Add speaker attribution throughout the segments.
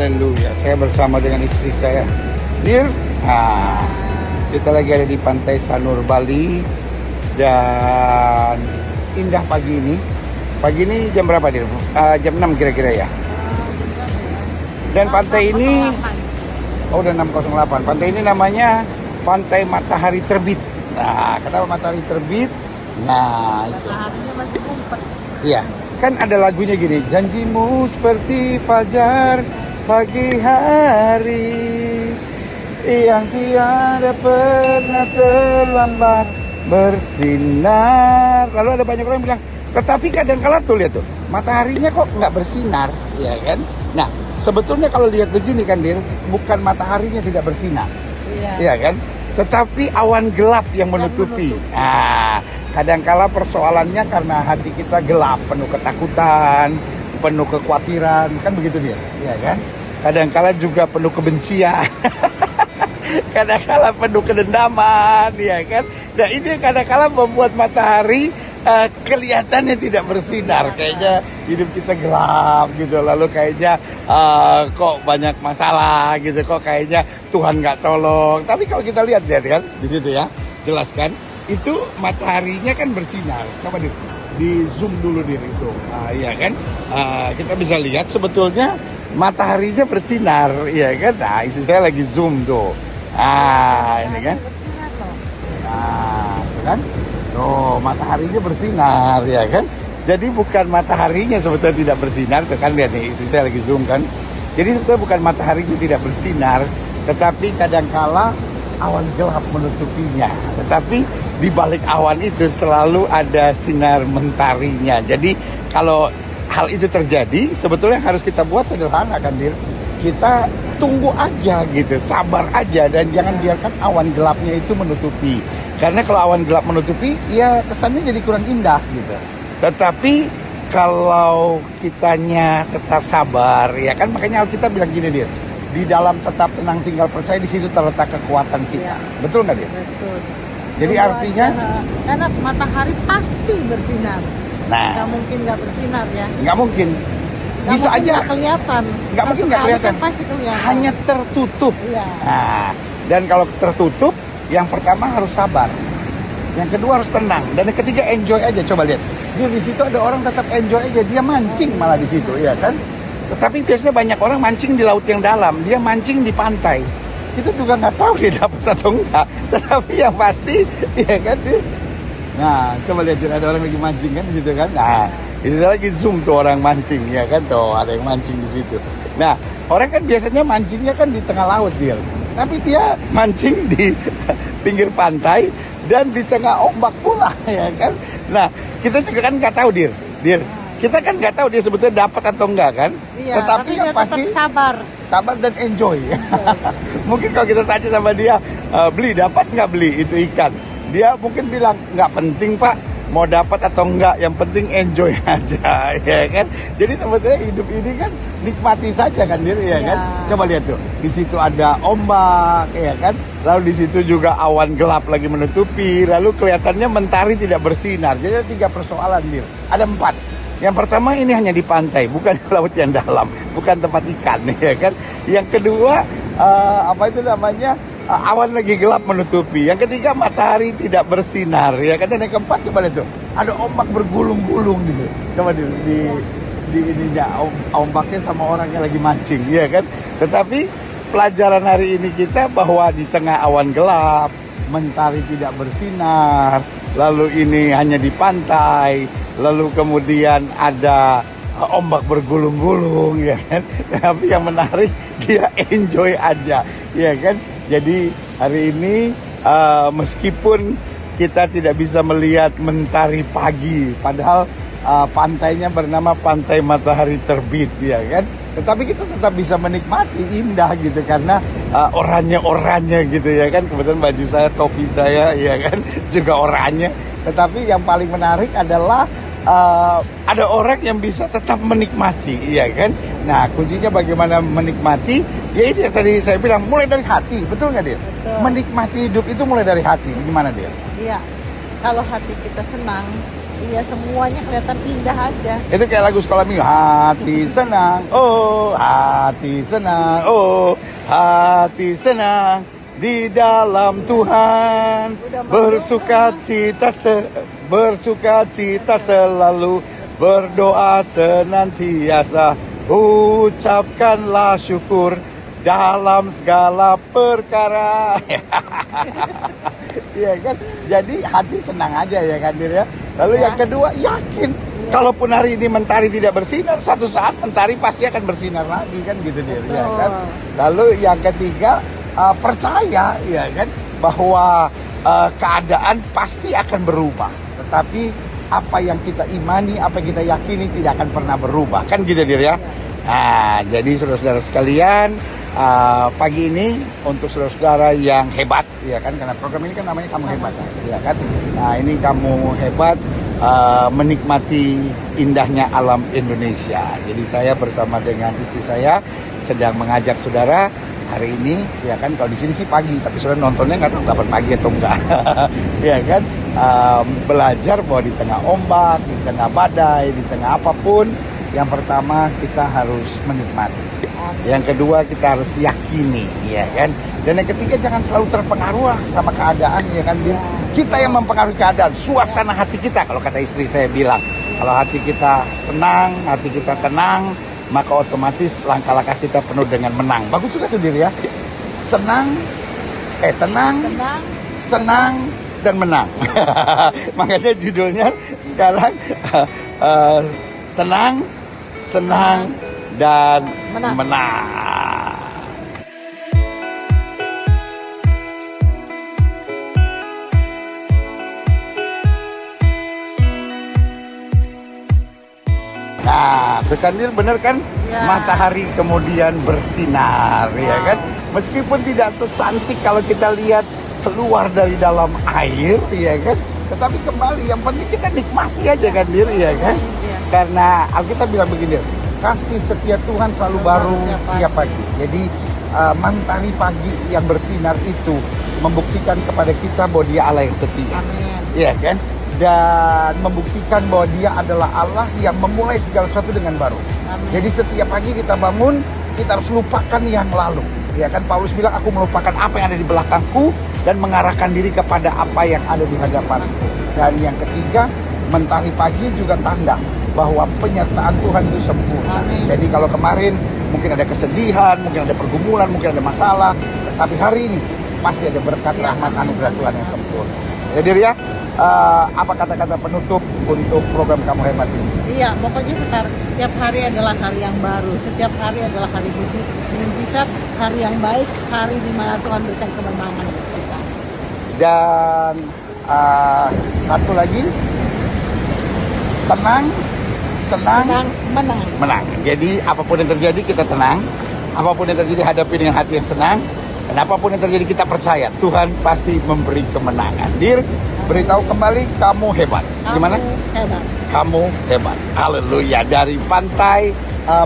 Speaker 1: Haleluya. Saya bersama dengan istri saya, Dir. Nah, kita lagi ada di Pantai Sanur, Bali. Dan indah pagi ini. Pagi ini jam berapa, Dir? Jam 6 kira-kira ya. Dan pantai ini, udah 6:08. Pantai ini namanya Pantai Matahari Terbit. Nah, kenapa matahari terbit? Nah, itu.
Speaker 2: Mataharinya masih kumpet.
Speaker 1: Iya, kan ada lagunya gini, janjimu seperti fajar pagi hari yang tiada pernah terlambat bersinar. Lalu ada banyak orang yang bilang, tetapi kadang-kala tuh lihat tuh, mataharinya kok nggak bersinar, ya kan? Nah, sebetulnya kalau lihat begini kan, Dir, bukan mataharinya tidak bersinar, iya kan? Tetapi awan gelap yang menutupi. Nah, kadangkala persoalannya karena hati kita gelap, penuh ketakutan, penuh kekhawatiran, kan begitu dia, ya kan? Kadangkala juga penuh kebencian, kadangkala penuh kedendaman, ya kan? Nah, ini kadangkala membuat matahari kelihatannya tidak bersinar, kayaknya hidup kita gelap gitu, lalu kayaknya kok banyak masalah gitu, kok kayaknya Tuhan nggak tolong. Tapi kalau kita lihat kan di situ ya, jelaskan. Itu mataharinya kan bersinar. Coba di zoom dulu itu. Iya kan? Kita bisa lihat sebetulnya mataharinya bersinar, iya kan? Nah, itu saya lagi zoom tuh. Ini kan? Nah, itu kan? Tuh, mataharinya bersinar, ya kan? Jadi bukan mataharinya sebetulnya tidak bersinar, tuh kan lihat nih, istri saya lagi zoom kan? Jadi sebetulnya bukan mataharinya tidak bersinar, tetapi kadangkala awan gelap menutupinya. Tetapi di balik awan itu selalu ada sinar mentarinya. Jadi kalau hal itu terjadi, sebetulnya yang harus kita buat sederhana kan, Dir. Kita tunggu aja gitu, sabar aja, dan jangan biarkan awan gelapnya itu menutupi. Karena kalau awan gelap menutupi, ya kesannya jadi kurang indah gitu. Tetapi kalau kitanya tetap sabar, ya kan, makanya kita bilang gini, Dir. Di dalam tetap tenang tinggal percaya, di situ terletak kekuatan kita. Ya. Betul nggak, Dir?
Speaker 2: Betul.
Speaker 1: Jadi tunggu artinya aja,
Speaker 2: karena matahari pasti bersinar.
Speaker 1: Nah,
Speaker 2: nggak mungkin nggak bersinar ya.
Speaker 1: Nggak mungkin. Bisa aja
Speaker 2: nggak kelihatan.
Speaker 1: Nggak mungkin nggak kelihatan.
Speaker 2: Kan pasti kelihatan.
Speaker 1: Hanya tertutup.
Speaker 2: Iya.
Speaker 1: Nah, dan kalau tertutup, yang pertama harus sabar, yang kedua harus tenang, dan yang ketiga enjoy aja. Coba lihat, dia di situ ada orang tetap enjoy aja, dia mancing malah di situ, ya kan? Tetapi biasanya banyak orang mancing di laut yang dalam, dia mancing di pantai. Itu juga nggak tahu dia dapat atau enggak. Tetapi yang pasti, ya kan sih. Nah, coba lihat, ada orang lagi mancing kan di situ kan. Nah, itu lagi zoom tuh orang mancing, ya kan, tuh ada yang mancing di situ. Nah, orang kan biasanya mancingnya kan di tengah laut, dia. Tapi dia mancing di pinggir pantai dan di tengah ombak pula, ya kan. Nah, kita juga kan nggak tahu, Dir. Kita kan nggak tahu dia sebetulnya dapat atau enggak kan.
Speaker 2: Iya,
Speaker 1: tetapi yang pasti sabar dan enjoy. Mungkin kalau kita tanya sama dia, beli dapat nggak beli itu ikan, dia mungkin bilang nggak penting, Pak, mau dapat atau enggak, yang penting enjoy aja, ya kan. Jadi sebetulnya hidup ini kan nikmati saja kan, Dir, ya kan. Coba lihat tuh, di situ ada ombak, ya kan. Lalu di situ juga awan gelap lagi menutupi, lalu kelihatannya mentari tidak bersinar. Jadi ada 3 persoalan, Dir. Ada 4. Yang pertama, ini hanya di pantai, bukan di laut yang dalam, bukan tempat ikan, ya kan. Yang kedua, awan lagi gelap menutupi. Yang ketiga, matahari tidak bersinar, ya kan. Dan yang keempat, coba lihat tuh, ada ombak bergulung-gulung gitu. Coba di ininya, ombaknya sama orang yang lagi mancing, ya kan. Tetapi pelajaran hari ini kita bahwa di tengah awan gelap, mentari tidak bersinar, lalu ini hanya di pantai, lalu kemudian ada ombak bergulung-gulung, ya kan. Tapi yang menarik, dia enjoy aja, ya kan. Jadi hari ini meskipun kita tidak bisa melihat mentari pagi, padahal pantainya bernama Pantai Matahari Terbit, ya kan. Tetapi kita tetap bisa menikmati, indah gitu, karena oranye-oranye gitu, ya kan. Kebetulan baju saya, topi saya, ya kan, juga oranye. Tetapi yang paling menarik adalah ada orang yang bisa tetap menikmati, ya kan. Nah, kuncinya bagaimana menikmati, ya itu yang tadi saya bilang, mulai dari hati, betul nggak, Dir?
Speaker 2: Betul.
Speaker 1: Menikmati hidup itu mulai dari hati, gimana, Dir?
Speaker 2: Iya, kalau hati kita senang, Iya, semuanya kelihatan indah aja.
Speaker 1: Itu kayak lagu sekolah minggu. Hati senang, oh hati senang, oh hati senang di dalam Tuhan. Bersuka cita selalu, berdoa senantiasa, ucapkanlah syukur dalam segala perkara. Iya kan? Jadi hati senang aja ya kan Dir ya. Lalu yang kedua, yakin. Kalaupun hari ini mentari tidak bersinar, satu saat mentari pasti akan bersinar lagi kan gitu Dir ya kan. Lalu yang ketiga, percaya ya kan bahwa keadaan pasti akan berubah. Tetapi apa yang kita imani, apa yang kita yakini tidak akan pernah berubah kan gitu Dir ya. Nah, jadi saudara-saudara sekalian, pagi ini untuk saudara-saudara yang hebat ya kan, karena program ini kan namanya Kamu Hebat ya kan. Nah, ini kamu hebat menikmati indahnya alam Indonesia. Jadi saya bersama dengan istri saya sedang mengajak saudara hari ini ya kan, kalau di sini sih pagi tapi saudara nontonnya nggak tahu kapan pagi atau enggak. Ya kan, belajar bahwa di tengah ombak, di tengah badai, di tengah apapun, yang pertama kita harus menikmati. Yang kedua kita harus yakini, ya kan. Dan yang ketiga jangan selalu terpengaruh sama keadaan, ya kan. Kita yang mempengaruhi keadaan, suasana hati kita. Kalau kata istri saya bilang, kalau hati kita senang, hati kita tenang, maka otomatis langkah-langkah kita penuh dengan menang. Bagus juga tuh Dir ya. Tenang, senang dan menang. Makanya judulnya sekarang tenang, senang dan menang. Nah, Bekandir benar kan? Ya. Matahari kemudian bersinar, ya kan? Meskipun tidak secantik kalau kita lihat keluar dari dalam air, ya kan? Tetapi kembali, yang penting kita nikmati aja kan, Dir, ya kan? Ya. Karena Alkitab bilang begini, kasih setia Tuhan selalu baru tiap pagi. Jadi matahari pagi yang bersinar itu membuktikan kepada kita bahwa Dia Allah yang setia. Amin. Ya kan? Dan membuktikan bahwa Dia adalah Allah yang memulai segala sesuatu dengan baru. Amin. Jadi setiap pagi kita bangun, kita harus lupakan yang lalu. Ya kan, Paulus bilang, aku melupakan apa yang ada di belakangku dan mengarahkan diri kepada apa yang ada di hadapanku. Dan yang ketiga, mentari pagi juga tanda bahwa penyertaan Tuhan itu sempurna. Amin. Jadi kalau kemarin mungkin ada kesedihan, mungkin ada pergumulan, mungkin ada masalah, tapi hari ini pasti ada berkat rahmat anugerah Tuhan yang sempurna. Jadi ya, apa kata-kata penutup untuk program Kamu Hebat ini?
Speaker 2: Iya, pokoknya setiap hari adalah hari yang baru, setiap hari adalah hari mujizat, hari yang baik, hari di mana Tuhan berikan kemenangan untuk kita.
Speaker 1: Dan satu lagi, tenang, senang, menang. Jadi apapun yang terjadi kita tenang, apapun yang terjadi hadapi dengan hati yang senang, dan apapun yang terjadi kita percaya Tuhan pasti memberi kemenangan. Dir, beritahu kembali, kamu hebat. Gimana?
Speaker 2: Hebat.
Speaker 1: Kamu hebat. Haleluya. Dari pantai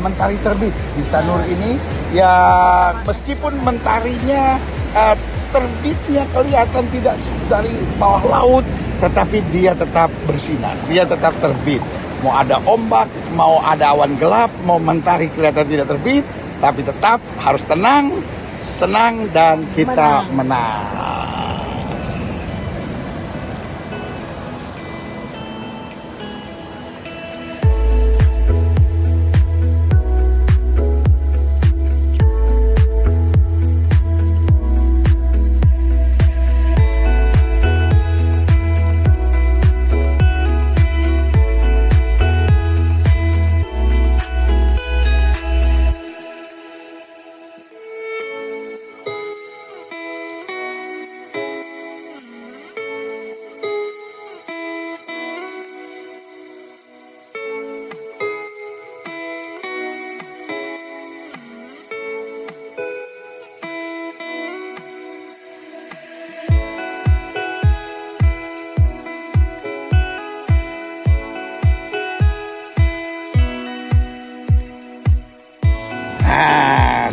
Speaker 1: mentari terbit di Sanur ini, ya meskipun mentarinya terbitnya kelihatan tidak dari bawah laut, tetapi dia tetap bersinar, dia tetap terbit. Mau ada ombak, mau ada awan gelap, mau mentari kelihatan tidak terbit, tapi tetap harus tenang, senang, dan kita menang.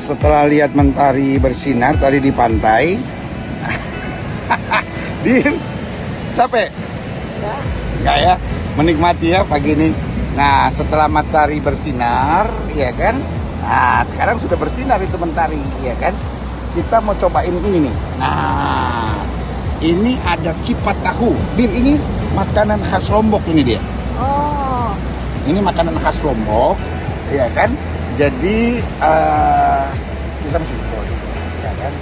Speaker 1: Setelah lihat mentari bersinar tadi di pantai, Din, capek? Enggak ya? menikmati ya pagi ini. Nah, setelah matahari bersinar, ya kan? Nah, sekarang sudah bersinar itu mentari, ya kan? Kita mau cobain ini nih. Nah, ini ada kipat tahu. Bir, ini makanan khas Lombok ini dia.
Speaker 2: Oh.
Speaker 1: Ini makanan khas Lombok, ya kan? Jadi kita mesti coba, ya kan?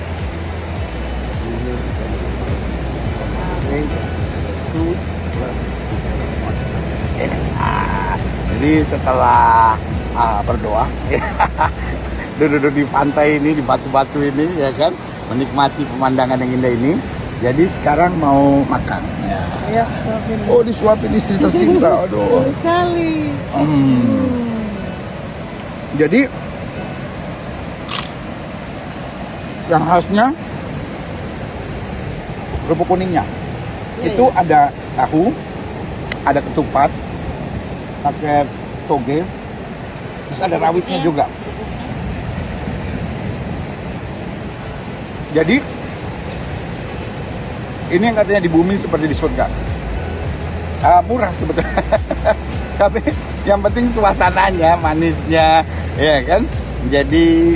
Speaker 1: Jadi setelah berdoa, duduk di pantai ini, di batu-batu ini, ya kan, menikmati pemandangan yang indah ini. Jadi sekarang mau makan. Ya.
Speaker 2: Ayo, suapin.
Speaker 1: Oh, disuapin istri tercinta. Aduh.
Speaker 2: Sekali.
Speaker 1: Jadi yang khasnya kerupuk kuningnya. Itu ada tahu, ada ketupat, pakai toge, terus ada rawitnya juga. Jadi ini yang katanya di bumi seperti di surga. Murah sebetulnya. Tapi yang penting suasananya, manisnya, ya kan. Jadi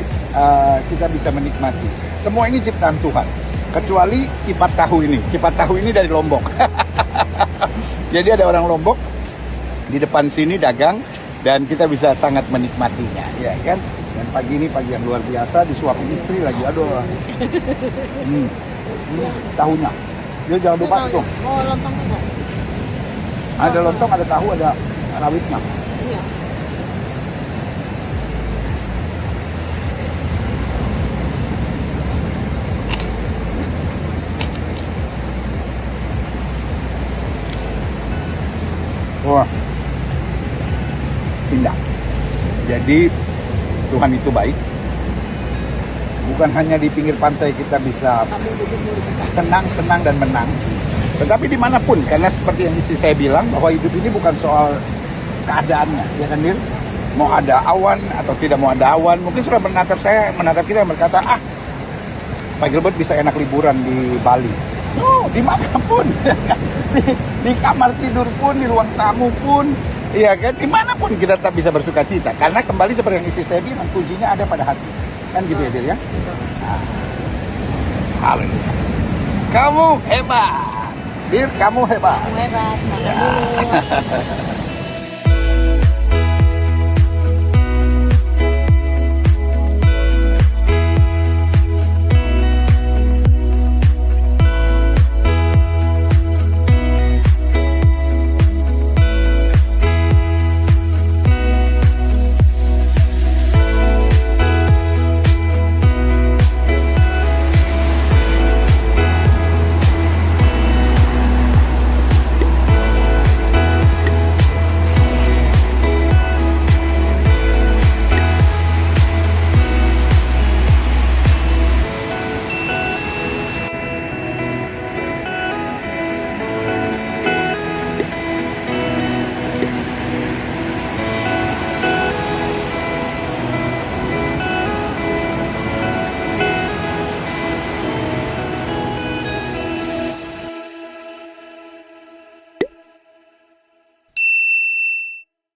Speaker 1: kita bisa menikmati. Semua ini ciptaan Tuhan. Kecuali kipat tahu ini. Kipat tahu ini dari Lombok. Jadi ada orang Lombok di depan sini dagang dan kita bisa sangat menikmatinya, ya kan? Dan pagi ini pagi yang luar biasa, disuapin istri lagi. Aduh. Tahunya. Dia jangan lupa tuh.
Speaker 2: Oh, lontong juga.
Speaker 1: Ada lontong, ada tahu, ada rawitnya.
Speaker 2: Iya.
Speaker 1: Wah, indah. Jadi Tuhan itu baik. Bukan hanya di pinggir pantai kita bisa tenang, senang, dan menang. Tetapi dimanapun, karena seperti yang istri saya bilang, bahwa hidup ini bukan soal keadaannya, ya kan Dir? Mau ada awan atau tidak mau ada awan. Mungkin sudah menatap kita berkata, Pak Gilbert bisa enak liburan di Bali. Oh, dimanapun. di kamar tidur pun, di ruang tamu pun, iya kan, dimanapun kita tetap bisa bersuka cita. Karena kembali seperti yang istri saya bilang, kuncinya ada pada hati. Kan gitu ya, Dir ya? Nah, haleluya. Kamu hebat. Dir, kamu hebat.
Speaker 2: Hebat, makan dulu.